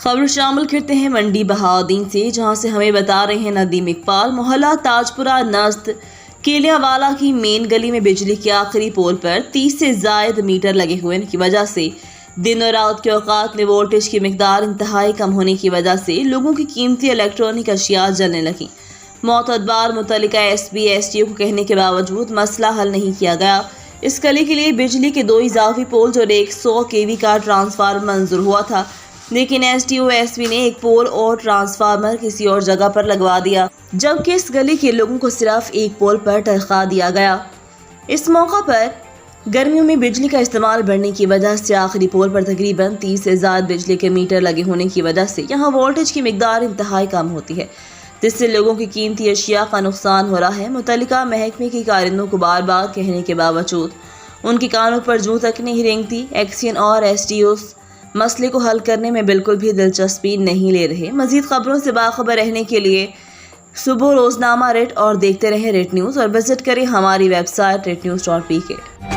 खबर शामिल करते हैं मंडी बहाउद्दीन से, जहां से हमें बता रहे हैं नदीम इकबाल मोहल्ला ताजपुरा नज़द केलियावाला की मेन गली में बिजली के आखिरी पोल पर 30 से ज़ायद मीटर लगे हुए की वजह से दिन और रात के औकात में वोल्टेज की मिकदार इंतहाई कम होने की वजह से लोगों की कीमती इलेक्ट्रॉनिक अशिया जलने लगी। मोतबार मुतल्लिका SB/STO को कहने के बावजूद मसला हल नहीं किया गया। इस गली के लिए बिजली के 2 इजाफी पोल्स और एक 100 kV का ट्रांसफार्मर मंजूर हुआ था, लेकिन STO/SB ने एक पोल और ट्रांसफार्मर किसी और जगह पर लगवा दिया, जबकि इस गली के लोगों को सिर्फ एक पोल पर तनख्वाह दिया गया। इस मौका पर गर्मियों में बिजली का इस्तेमाल बढ़ने की वजह से आखिरी पोल पर तकरीबन 30 से ज़्यादा बिजली के मीटर लगे होने की वजह से यहाँ वोल्टेज की मिकदार इंतहाई कम होती है, जिससे लोगों की कीमती अशिया का नुकसान हो रहा है। मुतल्लिका महकमे की कारिंदों को बार बार कहने के बावजूद उनकी कानों पर जूं तक नहीं रेंगती। एक्सियन और STO मसले को हल करने में बिल्कुल भी दिलचस्पी नहीं ले रहे। मजीद खबरों से बाखबर रहने के लिए सुबह रोजनामा रेट और देखते रहें रेट न्यूज़ और विजिट करें हमारी वेबसाइट rednews.pk।